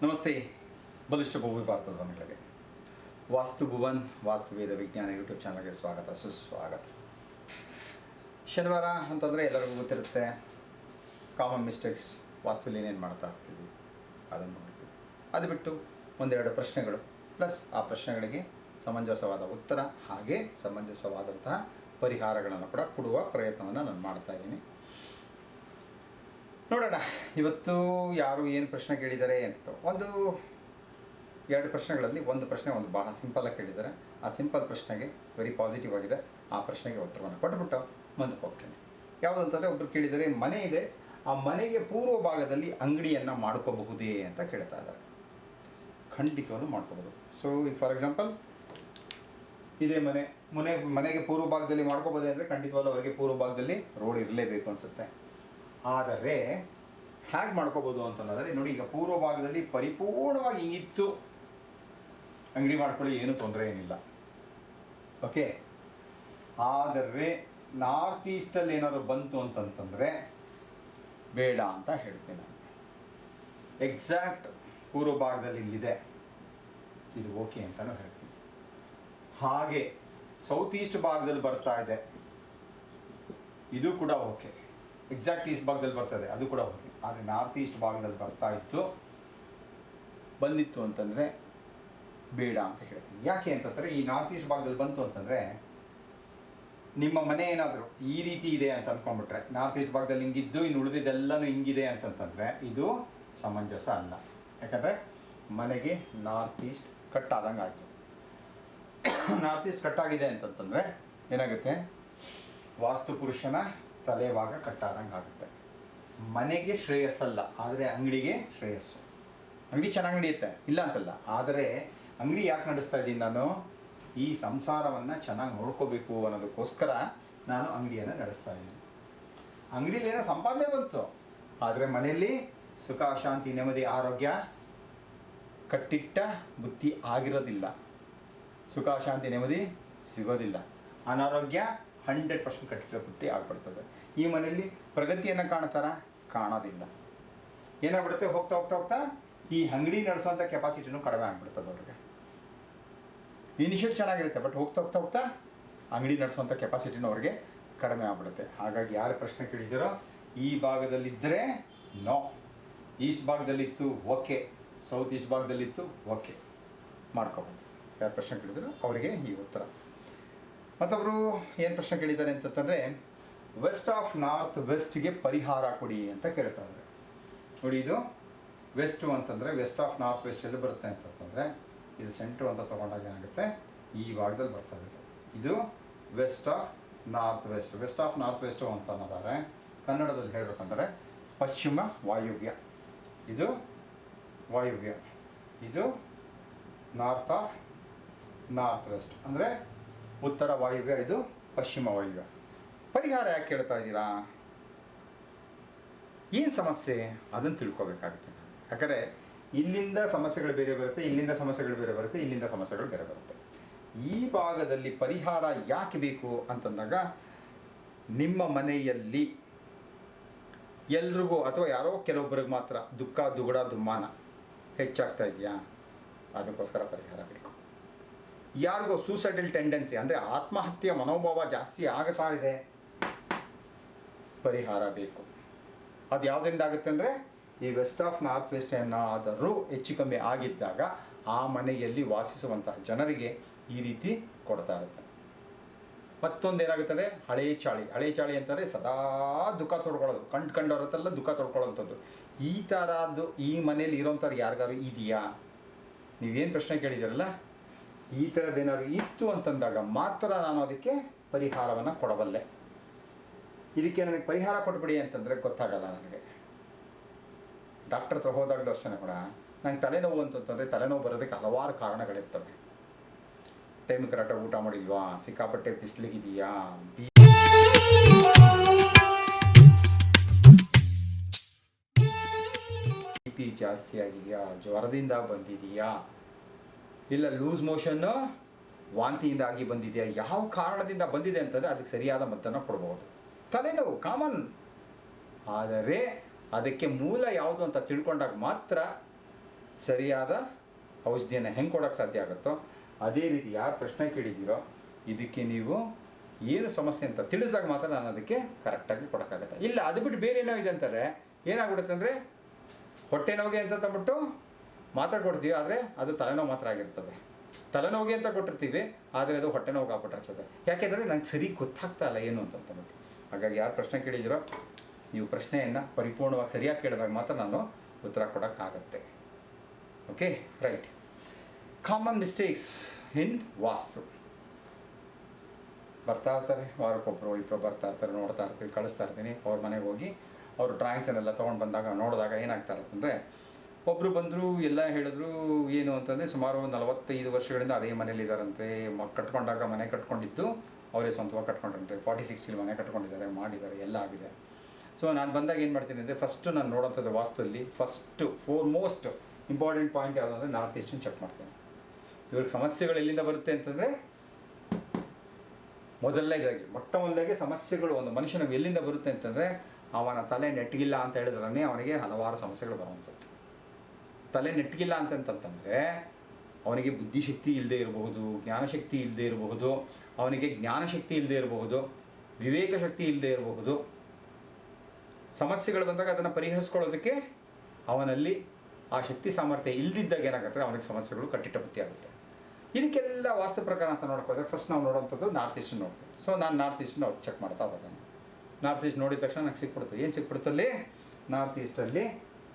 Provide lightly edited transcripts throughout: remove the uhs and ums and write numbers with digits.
ನಮಸ್ತೆ. ಬಲಿಷ್ಠ ಭೂಮಿ ಭಾರತದ ಮನೆಗಳಿಗೆ ವಾಸ್ತು ಭುವನ್ ವಾಸ್ತುವೇದ ವಿಜ್ಞಾನ ಯೂಟ್ಯೂಬ್ ಚಾನಲ್ಗೆ ಸ್ವಾಗತ ಸುಸ್ವಾಗತ. ಶನಿವಾರ ಅಂತಂದರೆ ಎಲ್ಲರಿಗೂ ಗೊತ್ತಿರುತ್ತೆ, ಕಾಮನ್ ಮಿಸ್ಟೇಕ್ಸ್ ವಾಸ್ತುಲಿ ಏನೇನು ಮಾಡ್ತಾ ಇರ್ತೀವಿ ಅದನ್ನು ನೋಡ್ತೀವಿ. ಅದು ಬಿಟ್ಟು ಒಂದೆರಡು ಪ್ರಶ್ನೆಗಳು ಪ್ಲಸ್ ಆ ಪ್ರಶ್ನೆಗಳಿಗೆ ಸಮಂಜಸವಾದ ಉತ್ತರ ಹಾಗೆ ಸಮಂಜಸವಾದಂತಹ ಪರಿಹಾರಗಳನ್ನು ಕೂಡ ಕೊಡುವ ಪ್ರಯತ್ನವನ್ನು ನಾನು ಮಾಡ್ತಾ ಇದ್ದೀನಿ. ನೋಡೋಣ ಇವತ್ತು ಯಾರು ಏನು ಪ್ರಶ್ನೆ ಕೇಳಿದ್ದಾರೆ ಅಂತ. ಎರಡು ಪ್ರಶ್ನೆಗಳಲ್ಲಿ ಒಂದು ಪ್ರಶ್ನೆ ಭಾಳ ಸಿಂಪಲಾಗಿ ಕೇಳಿದ್ದಾರೆ. ಆ ಸಿಂಪಲ್ ಪ್ರಶ್ನೆಗೆ ವೆರಿ ಪಾಸಿಟಿವ್ ಆಗಿದೆ. ಆ ಪ್ರಶ್ನೆಗೆ ಉತ್ತರವನ್ನು ಕೊಟ್ಬಿಟ್ಟು ಮುಂದಕ್ಕೆ ಹೋಗ್ತೇನೆ. ಯಾವುದು ಅಂತಂದರೆ ಒಬ್ಬರು ಕೇಳಿದರೆ, ಮನೆ ಇದೆ, ಆ ಮನೆಗೆ ಪೂರ್ವ ಭಾಗದಲ್ಲಿ ಅಂಗಡಿಯನ್ನು ಮಾಡ್ಕೋಬಹುದೇ ಅಂತ ಕೇಳ್ತಾ ಇದ್ದಾರೆ. ಖಂಡಿತವಾಗ್ಲೂ ಮಾಡ್ಕೋಬೋದು. ಸೊ ಫಾರ್ ಎಕ್ಸಾಂಪಲ್ ಇದೇ ಮನೆಗೆ ಪೂರ್ವ ಭಾಗದಲ್ಲಿ ಮಾಡ್ಕೋಬೋದೇ ಅಂದರೆ ಖಂಡಿತವಾಗ್ಲೂ ಅವರಿಗೆ ಪೂರ್ವ ಭಾಗದಲ್ಲಿ ರೋಡ್ ಇರಲೇಬೇಕು ಅನಿಸುತ್ತೆ. ಆದರೆ ಹೇಗೆ ಮಾಡ್ಕೋಬೋದು ಅಂತಂದರೆ ನೋಡಿ, ಈಗ ಪೂರ್ವ ಭಾಗದಲ್ಲಿ ಪರಿಪೂರ್ಣವಾಗಿ ಹಿಂಗಿತ್ತು ಅಂಗಡಿ ಮಾಡ್ಕೊಳ್ಳಿ, ಏನು ತೊಂದರೆ ಏನಿಲ್ಲ, ಓಕೆ. ಆದರೆ ನಾರ್ತ್ ಈಸ್ಟಲ್ಲಿ ಏನಾದ್ರು ಬಂತು ಅಂತಂತಂದರೆ ಬೇಡ ಅಂತ ಹೇಳ್ತೀನಿ ನಾನು. ಎಕ್ಸಾಕ್ಟ್ ಪೂರ್ವ ಭಾಗದಲ್ಲಿ ಇಲ್ಲಿದೆ, ಇದು ಓಕೆ ಅಂತಲೂ ಹೇಳ್ತೀನಿ. ಹಾಗೆ ಸೌತ್ ಈಸ್ಟ್ ಭಾಗದಲ್ಲಿ ಬರ್ತಾ ಇದೆ, ಇದು ಕೂಡ ಓಕೆ. ಎಕ್ಸಾಕ್ಟ್ ಈಸ್ಟ್ ಭಾಗದಲ್ಲಿ ಬರ್ತದೆ, ಅದು ಕೂಡ ಓಕೆ. ಆದರೆ ನಾರ್ತ್ ಈಸ್ಟ್ ಭಾಗದಲ್ಲಿ ಬಂದಿತ್ತು ಅಂತಂದರೆ ಬೇಡ ಅಂತ ಹೇಳ್ತೀನಿ. ಯಾಕೆ ಅಂತಂದರೆ ಈ ನಾರ್ತ್ ಈಸ್ಟ್ ಭಾಗದಲ್ಲಿ ಬಂತು ಅಂತಂದರೆ ನಿಮ್ಮ ಮನೆ ಏನಾದರೂ ಈ ರೀತಿ ಇದೆ ಅಂತ ಅಂದ್ಕೊಂಡ್ಬಿಟ್ರೆ, ನಾರ್ತ್ ಈಸ್ಟ್ ಭಾಗದಲ್ಲಿ ಹಿಂಗಿದ್ದು ಇನ್ನು ಉಳಿದಿದ್ದೆಲ್ಲನೂ ಹಿಂಗಿದೆ ಅಂತಂತಂದರೆ ಇದು ಸಮಂಜಸ ಅಲ್ಲ. ಯಾಕಂದರೆ ಮನೆಗೆ ನಾರ್ತ್ ಈಸ್ಟ್ ಕಟ್ ಆದಂಗೆ ಆಯಿತು. ನಾರ್ತ್ ಈಸ್ಟ್ ಕಟ್ಟಾಗಿದೆ ಅಂತಂತಂದರೆ ಏನಾಗುತ್ತೆ, ವಾಸ್ತು ಪುರುಷನ ತಲೆ ಭಾಗ ಕಟ್ಟಾದಂಗೆ ಆಗುತ್ತೆ. ಮನೆಗೆ ಶ್ರೇಯಸ್ಸಲ್ಲ, ಆದರೆ ಅಂಗಡಿಗೆ ಶ್ರೇಯಸ್ಸು. ಅಂಗಡಿ ಚೆನ್ನಾಗಿ ನಡೆಯುತ್ತೆ, ಇಲ್ಲ ಅಂತಲ್ಲ. ಆದರೆ ಅಂಗಡಿ ಯಾಕೆ ನಡೆಸ್ತಾ ಇದ್ದೀನಿ ನಾನು, ಈ ಸಂಸಾರವನ್ನು ಚೆನ್ನಾಗಿ ನೋಡ್ಕೋಬೇಕು ಅನ್ನೋದಕ್ಕೋಸ್ಕರ ನಾನು ಅಂಗಡಿಯನ್ನು ನಡೆಸ್ತಾ ಇದ್ದೀನಿ. ಅಂಗಡಿಲಿ ಏನೋ ಸಂಪಾದನೆ ಬಂತು, ಆದರೆ ಮನೆಯಲ್ಲಿ ಸುಖ ಶಾಂತಿ ನೆಮ್ಮದಿ ಆರೋಗ್ಯ ಕಟ್ಟಿಟ್ಟ ಬುದ್ಧಿ ಆಗಿರೋದಿಲ್ಲ. ಸುಖ ಶಾಂತಿ ನೆಮ್ಮದಿ ಸಿಗೋದಿಲ್ಲ. ಅನಾರೋಗ್ಯ 100% ಕಟ್ಟಿರೋ ಬುದ್ಧಿ ಆಗ್ಬಿಡ್ತದೆ. ಈ ಮನೆಯಲ್ಲಿ ಪ್ರಗತಿಯನ್ನು ಕಾಣೋದಿಲ್ಲ. ಏನಾಗ್ಬಿಡುತ್ತೆ, ಹೋಗ್ತಾ ಹೋಗ್ತಾ ಹೋಗ್ತಾ ಈ ಅಂಗಡಿ ನಡೆಸೋಂಥ ಕೆಪಾಸಿಟಿನೂ ಕಡಿಮೆ ಆಗ್ಬಿಡ್ತದೆ ಅವ್ರಿಗೆ. ಇನಿಷಿಯಲ್ ಚೆನ್ನಾಗಿರುತ್ತೆ, ಬಟ್ ಹೋಗ್ತಾ ಹೋಗ್ತಾ ಹೋಗ್ತಾ ಅಂಗಡಿ ನಡೆಸೋಂಥ ಕೆಪಾಸಿಟಿನೂ ಅವ್ರಿಗೆ ಕಡಿಮೆ ಆಗ್ಬಿಡುತ್ತೆ. ಹಾಗಾಗಿ ಯಾರು ಪ್ರಶ್ನೆ ಕೇಳಿದ್ದೀರೋ, ಈ ಭಾಗದಲ್ಲಿದ್ದರೆ ನೋ, ಈಸ್ಟ್ ಭಾಗದಲ್ಲಿತ್ತು ಓಕೆ, ಸೌತ್ ಈಸ್ಟ್ ಭಾಗದಲ್ಲಿತ್ತು ಓಕೆ, ಮಾಡ್ಕೋಬೋದು. ಯಾರು ಪ್ರಶ್ನೆ ಕೇಳಿದ್ರು ಅವರಿಗೆ ಈ ಉತ್ತರ. ಮತ್ತೊಬ್ಬರು ಏನು ಪ್ರಶ್ನೆ ಕೇಳಿದ್ದಾರೆ ಅಂತಂದರೆ, ವೆಸ್ಟ್ ಆಫ್ ನಾರ್ತ್ ವೆಸ್ಟ್ಗೆ ಪರಿಹಾರ ಕೊಡಿ ಅಂತ ಕೇಳ್ತಾ ಇದ್ದಾರೆ. ನೋಡಿ, ಇದು ವೆಸ್ಟು ಅಂತಂದರೆ ವೆಸ್ಟ್ ಆಫ್ ನಾರ್ತ್ ವೆಸ್ಟ್ ಎಲ್ಲಿ ಬರುತ್ತೆ ಅಂತಂದರೆ, ಇದು ಸೆಂಟ್ರು ಅಂತ ತೊಗೊಂಡಾಗ ಏನಾಗುತ್ತೆ, ಈ ಭಾಗದಲ್ಲಿ ಬರ್ತಾ ಇದೆ. ಇದು west of north west. West of north west ಅಂತ ಅನ್ನೋದಾದರೆ ಕನ್ನಡದಲ್ಲಿ ಹೇಳಬೇಕಂದ್ರೆ ಪಶ್ಚಿಮ ವಾಯುವ್ಯ. ಇದು ವಾಯುವ್ಯ, ಇದು ನಾರ್ತ್ ಆಫ್ ನಾರ್ತ್ ವೆಸ್ಟ್ ಅಂದರೆ ಉತ್ತರ ವಾಯುವ್ಯ, ಇದು ಪಶ್ಚಿಮ ವಾಯುವ್ಯ. ಪರಿಹಾರ ಯಾಕೆ ಕೇಳ್ತಾ ಇದ್ದೀರಾ, ಏನು ಸಮಸ್ಯೆ ಅದನ್ನು ತಿಳ್ಕೊಬೇಕಾಗುತ್ತೆ. ಯಾಕಂದರೆ ಇಲ್ಲಿಂದ ಸಮಸ್ಯೆಗಳು ಬೇರೆ ಬರುತ್ತೆ, ಇಲ್ಲಿಂದ ಸಮಸ್ಯೆಗಳು ಬೇರೆ ಬರುತ್ತೆ, ಇಲ್ಲಿಂದ ಸಮಸ್ಯೆಗಳು ಬೇರೆ ಬರುತ್ತೆ. ಈ ಭಾಗದಲ್ಲಿ ಪರಿಹಾರ ಯಾಕೆ ಬೇಕು ಅಂತಂದಾಗ, ನಿಮ್ಮ ಮನೆಯಲ್ಲಿ ಎಲ್ರಿಗೂ ಅಥವಾ ಯಾರೋ ಕೆಲವೊಬ್ಬರಿಗೆ ಮಾತ್ರ ದುಃಖ ದುಗುಡ ದುಮ್ಮಾನ ಹೆಚ್ಚಾಗ್ತಾ ಇದೆಯಾ, ಅದಕ್ಕೋಸ್ಕರ ಪರಿಹಾರ ಬೇಕು. ಯಾರಿಗೋ ಸೂಸೈಡಲ್ ಟೆಂಡೆನ್ಸಿ ಅಂದರೆ ಆತ್ಮಹತ್ಯೆ ಮನೋಭಾವ ಜಾಸ್ತಿ ಆಗ್ತಾ ಇದೆ, ಪರಿಹಾರ ಬೇಕು. ಅದು ಯಾವುದರಿಂದ ಆಗುತ್ತೆ ಅಂದರೆ, ಈ ವೆಸ್ಟ್ ಆಫ್ ನಾರ್ತ್ ವೆಸ್ಟ್ ಏನಾದರೂ ಹೆಚ್ಚು ಕಮ್ಮಿ ಆಗಿದ್ದಾಗ ಆ ಮನೆಯಲ್ಲಿ ವಾಸಿಸುವಂತಹ ಜನರಿಗೆ ಈ ರೀತಿ ಕೊಡ್ತಾ ಇರುತ್ತೆ. ಮತ್ತೊಂದು ಏನಾಗುತ್ತೆ ಅಂದರೆ ಹಳೆ ಚಾಳಿ ಅಂತಂದರೆ ಸದಾ ದುಃಖ ತೊಡ್ಕೊಳ್ಳೋದು, ಕಂಡವ್ರತ್ತೆಲ್ಲ ದುಃಖ ತೊಡ್ಕೊಳ್ಳೋಂಥದ್ದು. ಈ ಥರದ್ದು ಈ ಮನೇಲಿ ಇರೋಂಥವ್ರು ಯಾರಿಗಾರು ಇದೆಯಾ, ನೀವೇನು ಪ್ರಶ್ನೆ ಕೇಳಿದ್ದೀರಲ್ಲ, ಈ ಥರದ್ದೇನಾದ್ರು ಇತ್ತು ಅಂತಂದಾಗ ಮಾತ್ರ ನಾನು ಅದಕ್ಕೆ ಪರಿಹಾರವನ್ನು ಕೊಡಬಲ್ಲೆ. ಇದಕ್ಕೆ ನನಗೆ ಪರಿಹಾರ ಕೊಟ್ಬಿಡಿ ಅಂತಂದರೆ ಗೊತ್ತಾಗಲ್ಲ ನನಗೆ. ಡಾಕ್ಟರ್ ಹತ್ರ ಹೋದಾಗಲೂ ಅಷ್ಟೇ ಕೂಡ, ನಂಗೆ ತಲೆನೋವು ಅಂತಂದರೆ ತಲೆನೋವು ಬರೋದಕ್ಕೆ ಹಲವಾರು ಕಾರಣಗಳಿರ್ತವೆ. ಟೈಮ್ ಕರೆಕ್ಟಾಗಿ ಊಟ ಮಾಡಿಲ್ವಾ, ಸಿಕ್ಕಾಪಟ್ಟೆ ಬಿಸಿಲಿಗಿದೆಯಾ, BP ಜಾಸ್ತಿ ಆಗಿದೆಯಾ, ಜ್ವರದಿಂದ ಬಂದಿದೆಯಾ, ಇಲ್ಲ ಲೂಸ್ ಮೋಷನ್ನು ವಾಂತಿಯಿಂದ ಆಗಿ ಬಂದಿದೆಯಾ, ಯಾವ ಕಾರಣದಿಂದ ಬಂದಿದೆ ಅಂತಂದರೆ ಅದಕ್ಕೆ ಸರಿಯಾದ ಮದ್ದನ್ನು ಕೊಡ್ಬೋದು. ತಲೆನೋವು ಕಾಮನ್, ಆದರೆ ಅದಕ್ಕೆ ಮೂಲ ಯಾವುದು ಅಂತ ತಿಳ್ಕೊಂಡಾಗ ಮಾತ್ರ ಸರಿಯಾದ ಔಷಧಿಯನ್ನು ಹೆಂಗೆ ಕೊಡೋಕ್ಕೆ ಸಾಧ್ಯ ಆಗುತ್ತೋ ಅದೇ ರೀತಿ ಯಾರು ಪ್ರಶ್ನೆ ಕೇಳಿದ್ದೀರೋ ಇದಕ್ಕೆ ನೀವು ಏನು ಸಮಸ್ಯೆ ಅಂತ ತಿಳಿಸಿದಾಗ ಮಾತ್ರ ನಾನು ಅದಕ್ಕೆ ಕರೆಕ್ಟಾಗಿ ಕೊಡೋಕ್ಕಾಗತ್ತೆ. ಇಲ್ಲ ಅದು ಬಿಟ್ಟು ಬೇರೆ ಏನೋ ಇದೆ ಅಂತಾರೆ ಏನಾಗ್ಬಿಡುತ್ತೆ ಅಂದರೆ ಹೊಟ್ಟೆ ನೋವಿಗೆ ಅಂತ ಅಂದ್ಬಿಟ್ಟು ಮಾತ್ರ ಕೊಡ್ತೀವಿ, ಆದರೆ ಅದು ತಲೆನೋವು ಮಾತ್ರ ಆಗಿರ್ತದೆ. ತಲೆನೋವಿಗೆ ಅಂತ ಕೊಟ್ಟಿರ್ತೀವಿ, ಆದರೆ ಅದು ಹೊಟ್ಟೆ ನೋವು ಆಗ್ಬಿಟ್ಟಿರ್ತದೆ. ಯಾಕೆಂದರೆ ನಂಗೆ ಸರಿ ಗೊತ್ತಾಗ್ತಾ ಇಲ್ಲ ಏನು ಅಂತಂದ್ಬಿಟ್ಟು. ಹಾಗಾಗಿ ಯಾರು ಪ್ರಶ್ನೆ ಕೇಳಿದಿರೋ ನೀವು ಪ್ರಶ್ನೆಯನ್ನು ಪರಿಪೂರ್ಣವಾಗಿ ಸರಿಯಾಗಿ ಕೇಳಿದಾಗ ಮಾತ್ರ ನಾನು ಉತ್ತರ ಕೊಡೋಕ್ಕಾಗತ್ತೆ. Okay, right. Common mistakes in vastu. ಬರ್ತಾ ಇರ್ತಾರೆ, ವಾರಕ್ಕೊಬ್ಬರು ಇಬ್ಬರು ಬರ್ತಾ ಇರ್ತಾರೆ, ನೋಡ್ತಾ ಇರ್ತೀವಿ, ಕಳಿಸ್ತಾ ಇರ್ತೀನಿ. ಅವ್ರ ಮನೆಗೆ ಹೋಗಿ ಅವರು ಡ್ರಾಯಿಂಗ್ಸನ್ನೆಲ್ಲ ತೊಗೊಂಡು ಬಂದಾಗ ನೋಡಿದಾಗ ಏನಾಗ್ತಾ ಇರುತ್ತಂದರೆ, ಒಬ್ಬರು ಬಂದರು ಎಲ್ಲ ಹೇಳಿದ್ರು ಏನು ಅಂತಂದರೆ ಸುಮಾರು 45 ವರ್ಷಗಳಿಂದ ಅದೇ ಮನೇಲಿದ್ದಾರಂತೆ. ಕಟ್ಕೊಂಡಾಗ ಮನೆ ಕಟ್ಕೊಂಡಿದ್ದು ಅವರೇ ಸ್ವಂತವಾಗಿ ಕಟ್ಕೊಂಡಿರಂತೆ. 46 ಮನೆ ಕಟ್ಕೊಂಡಿದ್ದಾರೆ, ಮಾಡಿದ್ದಾರೆ, ಎಲ್ಲ ಆಗಿದೆ. ಸೊ ನಾನು ಬಂದಾಗ ಏನು ಮಾಡ್ತೀನಿ ಅಂದರೆ ಫಸ್ಟು ನಾನು ನೋಡೋಂಥದ್ದು ವಾಸ್ತುವಲ್ಲಿ ಫಸ್ಟು ಫೋರ್ಮೋಸ್ಟ್ ಇಂಪಾರ್ಟೆಂಟ್ ಪಾಯಿಂಟ್ ಯಾವುದಂದರೆ ನಾರ್ತ್ ಈಸ್ಟನ್ನು ಚೆಕ್ ಮಾಡ್ತೇನೆ. ಇವ್ರಿಗೆ ಸಮಸ್ಯೆಗಳು ಎಲ್ಲಿಂದ ಬರುತ್ತೆ ಅಂತಂದರೆ ಮೊದಲನೇದಾಗಿ ಮೊದಲಾಗಿ ಸಮಸ್ಯೆಗಳು ಒಂದು ಮನುಷ್ಯನಿಗೆ ಎಲ್ಲಿಂದ ಬರುತ್ತೆ ಅಂತಂದರೆ ಅವನ ತಲೆ ನೆಟ್ಟಗಿಲ್ಲ ಅಂತ ಹೇಳಿದ್ರೆ ಅವನಿಗೆ ಹಲವಾರು ಸಮಸ್ಯೆಗಳು ಬರುವಂಥದ್ದು. ತಲೆ ನೆಟ್ಟಗಿಲ್ಲ ಅಂತಂತಂದರೆ ಅವನಿಗೆ ಬುದ್ಧಿಶಕ್ತಿ ಇಲ್ಲದೆ ಇರಬಹುದು, ಜ್ಞಾನಶಕ್ತಿ ಇಲ್ಲದೆ ಇರಬಹುದು, ಅವನಿಗೆ ಜ್ಞಾನಶಕ್ತಿ ಇಲ್ಲದೆ ಇರಬಹುದು, ವಿವೇಕ ಶಕ್ತಿ ಇಲ್ಲದೆ ಇರಬಹುದು. ಸಮಸ್ಯೆಗಳು ಬಂದಾಗ ಅದನ್ನು ಪರಿಹರಿಸ್ಕೊಳ್ಳೋದಕ್ಕೆ ಅವನಲ್ಲಿ ಆ ಶಕ್ತಿ ಸಾಮರ್ಥ್ಯ ಇಲ್ಲದಿದ್ದಾಗ ಏನಾಗುತ್ತೆ ಅವನಿಗೆ ಸಮಸ್ಯೆಗಳು ಕಟ್ಟಿಟ್ಟ ಬುತ್ತಿ ಆಗುತ್ತೆ. ಇದಕ್ಕೆಲ್ಲ ವಾಸ್ತು ಪ್ರಕಾರ ಅಂತ ನೋಡ್ಕೋದ್ರೆ ಫಸ್ಟ್ ನಾವು ನೋಡೋವಂಥದ್ದು ನಾರ್ತ್ ಈಸ್ಟನ್ನು ನೋಡ್ತೀವಿ. ಸೊ ನಾನು ನಾರ್ತ್ ಈಸ್ಟನ್ನು ಅವ್ರು ಚೆಕ್ ಮಾಡ್ತಾ ಹೋಗೋದು. ನಾರ್ತ್ ಈಸ್ಟ್ ನೋಡಿದ ತಕ್ಷಣ ನಂಗೆ ಸಿಕ್ಬಿಡ್ತು. ಏನು ಸಿಕ್ಬಿಡ್ತಲ್ಲಿ ನಾರ್ತ್ ಈಸ್ಟಲ್ಲಿ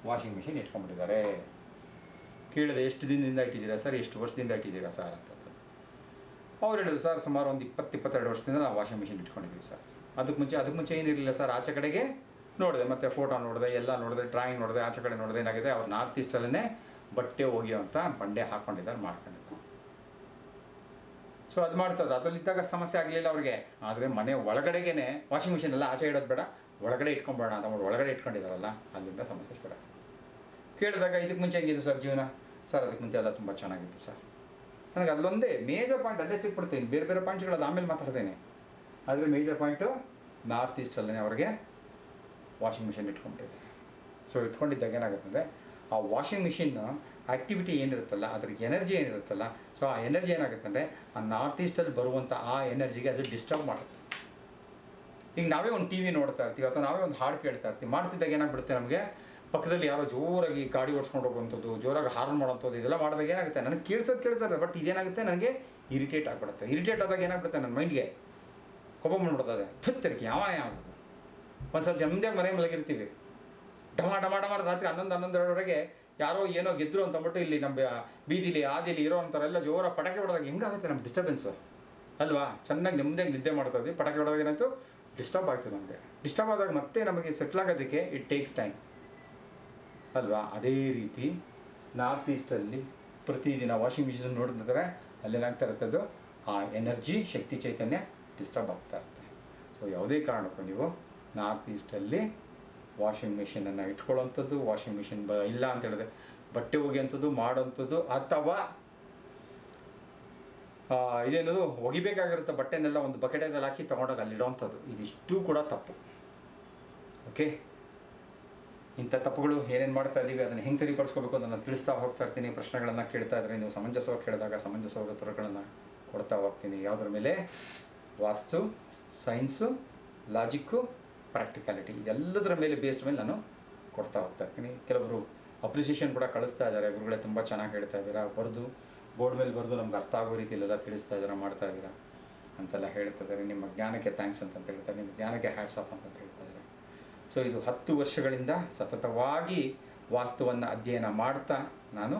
ವಾಷಿಂಗ್ ಮಿಷಿನ್ ಇಟ್ಕೊಂಡ್ಬಿಟ್ಟಿದ್ದಾರೆ. ಕೇಳಿದೆ ಎಷ್ಟು ದಿನದಿಂದ ಇಟ್ಟಿದ್ದೀರಾ ಸರ್, ಎಷ್ಟು ವರ್ಷದಿಂದ ಇಟ್ಟಿದ್ದೀರಾ ಸರ್ ಅಂತಂದು. ಅವ್ರು ಹೇಳಿದ್ರು ಸರ್ ಸುಮಾರು ಒಂದು 20-22 ವರ್ಷದಿಂದ ನಾವು ವಾಷಿಂಗ್ ಮಿಷಿನ್ ಇಟ್ಕೊಂಡಿದ್ದೀವಿ ಸರ್. ಅದಕ್ಕೆ ಮುಂಚೆ ಏನಿರಲಿಲ್ಲ ಸರ್. ಆಚೆ ಕಡೆಗೆ ನೋಡಿದೆ, ಮತ್ತು ಫೋಟೋ ನೋಡಿದೆ, ಎಲ್ಲ ನೋಡಿದೆ, ಡ್ರಾಯಿಂಗ್ ನೋಡಿದೆ, ಆಚೆ ಕಡೆ ನೋಡಿದೆ. ಏನಾಗಿದೆ ಅವ್ರು ನಾರ್ತ್ ಈಸ್ಟಲ್ಲೇ ಬಟ್ಟೆ ಒಗೆಯುವಂಥ ಬಂಡೆ ಹಾಕ್ಕೊಂಡಿದ್ದಾರೆ, ಮಾಡ್ಕೊಂಡಿದ್ದಾರೆ. ಸೊ ಅದು ಮಾಡ್ತಾಯಿದ್ರು. ಅದರಲ್ಲಿದ್ದಾಗ ಸಮಸ್ಯೆ ಆಗಲಿಲ್ಲ ಅವ್ರಿಗೆ. ಆದರೆ ಮನೆ ಒಳಗಡೆಗೇ ವಾಷಿಂಗ್ ಮಿಷಿನ್ ಎಲ್ಲ ಆಚೆ ಇಡೋದು ಬೇಡ, ಒಳಗಡೆ ಇಟ್ಕೊಂಬೇಡ ಅಂತ ಮಾಡಿ ಒಳಗಡೆ ಇಟ್ಕೊಂಡಿದ್ದಾರಲ್ಲ, ಅಲ್ಲಿಂದ ಸಮಸ್ಯೆ ಶುರು. ಕೇಳಿದಾಗ ಇದಕ್ಕೆ ಮುಂಚೆ ಹೆಂಗಿದ್ದು ಸರ್ ಜೀವನ? ಸರ್ ಅದಕ್ಕೆ ಮುಂಚೆ ಎಲ್ಲ ತುಂಬ ಚೆನ್ನಾಗಿತ್ತು ಸರ್. ನನಗೆ ಅಲ್ಲೊಂದೇ ಮೇಜರ್ ಪಾಯಿಂಟ್ ಅಲ್ಲೇ ಸಿಕ್ಬಿಡ್ತೀನಿ. ಬೇರೆ ಬೇರೆ ಪಾಯಿಂಟ್ಗಳು ಅದು ಆಮೇಲೆ ಮಾತಾಡ್ತೇನೆ. ಆದರೆ ಮೇಜರ್ ಪಾಯಿಂಟು ನಾರ್ತ್ ಈಸ್ಟಲ್ಲೇ ಅವ್ರಿಗೆ ವಾಷಿಂಗ್ ಮಿಷಿನ್ ಇಟ್ಕೊಂಡಿದ್ದೆ. ಸೊ ಇಟ್ಕೊಂಡಿದ್ದಾಗ ಏನಾಗುತ್ತೆ ಅಂದರೆ ಆ ವಾಷಿಂಗ್ ಮಿಷಿನ್ ಆ್ಯಕ್ಟಿವಿಟಿ ಏನಿರುತ್ತಲ್ಲ, ಅದ್ರಿಗೆ ಎನರ್ಜಿ ಏನಿರುತ್ತಲ್ಲ, ಸೊ ಆ ಎನರ್ಜಿ ಏನಾಗುತ್ತೆ ಅಂದರೆ ಆ ನಾರ್ತ್ ಈಸ್ಟಲ್ಲಿ ಬರುವಂಥ ಆ ಎನರ್ಜಿಗೆ ಅದು ಡಿಸ್ಟರ್ಬ್ ಮಾಡುತ್ತೆ. ಈಗ ನಾವೇ ಒಂದು ಟಿ ವಿ ನೋಡ್ತಾ ಇರ್ತೀವಿ ಅಥವಾ ನಾವೇ ಒಂದು ಹಾಡು ಕೇಳ್ತಾ ಇರ್ತೀವಿ. ಮಾಡ್ತಿದ್ದಾಗ ಏನಾಗ್ಬಿಡುತ್ತೆ ನಮಗೆ ಪಕ್ಕದಲ್ಲಿ ಯಾರೋ ಜೋರಾಗಿ ಗಾಡಿ ಓಡಿಸ್ಕೊಂಡು ಹೋಗುವಂಥದ್ದು, ಜೋರಾಗಿ ಹಾರ್ನ್ ಮಾಡೋವಂಥದ್ದು, ಇದೆಲ್ಲ ಮಾಡಿದಾಗ ಏನಾಗುತ್ತೆ ನನಗೆ ಕೇಳಿಸೋದು ಬಟ್ ಇದೇನಾಗುತ್ತೆ ನನಗೆ ಇರಿಟೇಟ್ ಆಗಿಬಿಡುತ್ತೆ. ಇರಿಟೇಟ್ ಆದಾಗ ಏನಾಗ್ಬಿಡುತ್ತೆ ನನ್ನ ಮೈಂಡ್ಗೆ ಕೋಪ ಬಂದ್ಬಿಡ್ತದೆ. ಥತ್ತರಿಕೆ ಯಾವ ಒಂದು ಸ್ವಲ್ಪ ಜಮ್ದಾಗ ಮನೆ ಮಲಗಿರ್ತೀವಿ, ಡಮ ರಾತ್ರಿ 11-12ವರೆಗೆ ಯಾರೋ ಏನೋ ಗೆದ್ದರು ಅಂತಂದ್ಬಿಟ್ಟು ಇಲ್ಲಿ ನಮ್ಮ ಬೀದಿಲಿ ಆದಿಲಿ ಇರೋ ಅಂಥವರೆಲ್ಲ ಜೋರ ಪಟಾಕಿ ಹೊಡೆದಾಗ ಹೆಂಗಾಗುತ್ತೆ ನಮ್ಗೆ ಡಿಸ್ಟರ್ಬೆನ್ಸು ಅಲ್ವಾ? ಚೆನ್ನಾಗಿ ನೆಮ್ಮದಿಯಾಗಿ ನಿದ್ದೆ ಮಾಡ್ತಾ ಇದ್ವಿ, ಪಟಾಕಿ ಹೊಡೆದಾಗ ಏನಾಯ್ತು ಡಿಸ್ಟರ್ಬ್ ಆಗ್ತದೆ ನಮಗೆ. ಡಿಸ್ಟರ್ಬ್ ಆದಾಗ ಮತ್ತೆ ನಮಗೆ ಸೆಟ್ಲ್ ಆಗೋದಕ್ಕೆ ಇಟ್ ಟೇಕ್ಸ್ ಟೈಮ್ ಅಲ್ವಾ? ಅದೇ ರೀತಿ ನಾರ್ತ್ ಈಸ್ಟಲ್ಲಿ ಪ್ರತಿದಿನ ವಾಷಿಂಗ್ ಮಿಷಿನ್ ನೋಡಿದ್ರೆ ಅಲ್ಲೇನಾಗ್ತಾ ಇರ್ತದ್ದು ಆ ಎನರ್ಜಿ ಶಕ್ತಿ ಚೈತನ್ಯ ಡಿಸ್ಟರ್ಬ್ ಆಗ್ತಾ ಇರುತ್ತೆ. ಸೊ ಯಾವುದೇ ಕಾರಣಕ್ಕೂ ನೀವು ನಾರ್ತ್ ಈಸ್ಟಲ್ಲಿ ವಾಷಿಂಗ್ ಮಿಷಿನನ್ನು ಇಟ್ಕೊಳ್ಳೋವಂಥದ್ದು, ವಾಷಿಂಗ್ ಮಿಷಿನ್ ಇಲ್ಲ ಅಂತ ಹೇಳಿದ್ರೆ ಬಟ್ಟೆ ಒಗೆಯುವಂಥದ್ದು ಮಾಡೋವಂಥದ್ದು, ಅಥವಾ ಇದೇನದು ಒಗಿಬೇಕಾಗಿರುತ್ತೆ ಬಟ್ಟೆನೆಲ್ಲ ಒಂದು ಬಕೆಟಲ್ಲಿ ಹಾಕಿ ತೊಗೊಂಡಾಗ ಅಲ್ಲಿಡೋವಂಥದ್ದು, ಇದಿಷ್ಟು ಕೂಡ ತಪ್ಪು. ಓಕೆ, ಇಂಥ ತಪ್ಪುಗಳು ಏನೇನು ಮಾಡ್ತಾ ಇದ್ದೀವಿ ಅದನ್ನು ಹೆಂಗೆ ಸರಿಪಡಿಸ್ಕೋಬೇಕು ಅಂತ ನಾನು ತಿಳಿಸ್ತಾ ಹೋಗ್ತಾ ಇರ್ತೀನಿ. ಪ್ರಶ್ನೆಗಳನ್ನು ಕೇಳ್ತಾ ಇದ್ರೆ ನೀವು ಸಮಂಜಸವಾಗಿ ಕೇಳಿದಾಗ ಸಮಂಜಸವಾದ ಉತ್ತರಗಳನ್ನು ಕೊಡ್ತಾ ಹೋಗ್ತೀನಿ. ಯಾವುದ್ರ ಮೇಲೆ? ವಾಸ್ತು, ಸೈನ್ಸು, ಲಾಜಿಕ್ಕು, ಪ್ರಾಕ್ಟಿಕಾಲಿಟಿ, ಇದೆಲ್ಲದರ ಮೇಲೆ ಬೇಸ್ಡ್ ಮೇಲೆ ನಾನು ಕೊಡ್ತಾ ಹೋಗ್ತಾ ಇರ್ತೀನಿ. ಕೆಲವರು ಅಪ್ರಿಸಿಯೇಷನ್ ಕೂಡ ಕಳಿಸ್ತಾ ಇದ್ದಾರೆ, ಗುರುಗಳೇ ತುಂಬ ಚೆನ್ನಾಗಿ ಹೇಳ್ತಾ ಇದ್ದೀರಾ, ಬರೆದು ಬೋರ್ಡ್ ಮೇಲೆ ಬರೆದು ನಮ್ಗೆ ಅರ್ಥ ಆಗೋ ರೀತಿಯಲ್ಲೆಲ್ಲ ತಿಳಿಸ್ತಾ ಇದ್ದೀರಾ, ಮಾಡ್ತಾ ಇದ್ದೀರಾ ಅಂತೆಲ್ಲ ಹೇಳ್ತಾ ಇದ್ದಾರೆ. ನಿಮ್ಮ ಜ್ಞಾನಕ್ಕೆ ಥ್ಯಾಂಕ್ಸ್ ಅಂತ ಹೇಳ್ತಾರೆ, ನಿಮ್ಮ ಜ್ಞಾನಕ್ಕೆ ಹ್ಯಾಟ್ಸ್ ಆಫ್ ಅಂತ ಹೇಳ್ತಾ ಇದ್ದಾರೆ. ಸೊ ಇದು 10 ವರ್ಷಗಳಿಂದ ಸತತವಾಗಿ ವಾಸ್ತುವನ್ನು ಅಧ್ಯಯನ ಮಾಡ್ತಾ ನಾನು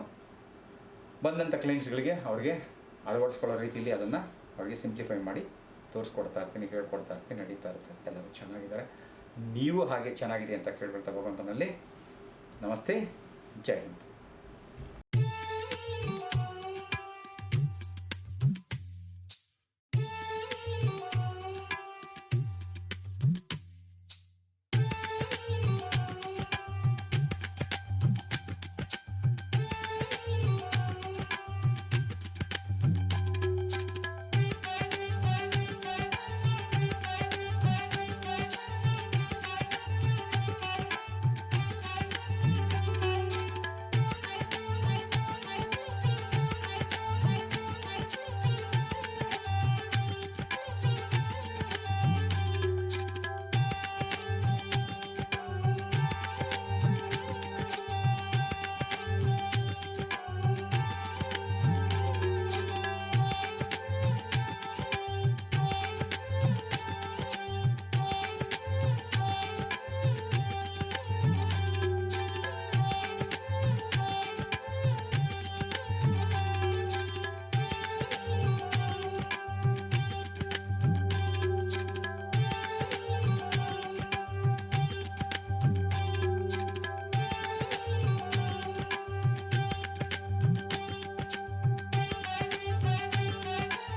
ಬಂದಂಥ ಕ್ಲೈಂಟ್ಸ್ಗಳಿಗೆ ಅವ್ರಿಗೆ ಅಳವಡಿಸ್ಕೊಳ್ಳೋ ರೀತಿಯಲ್ಲಿ ಅದನ್ನು ಅವ್ರಿಗೆ ಸಿಂಪ್ಲಿಫೈ ಮಾಡಿ ತೋರಿಸ್ಕೊಡ್ತಾ ಇರ್ತೀನಿ, ಹೇಳ್ಕೊಡ್ತಾ ಇರ್ತೀನಿ, ನಡೀತಾ ಇರ್ತೀನಿ. ಎಲ್ಲರೂ ಚೆನ್ನಾಗಿದ್ದಾರೆ, ನೀವು ಹಾಗೆ ಚೆನ್ನಾಗಿದೆ ಅಂತ ಕೇಳ್ಕೊಳ್ತಾ ಭಗವಂತನಲ್ಲಿ ನಮಸ್ತೆ, ಜೈ ಹಿಂದ್.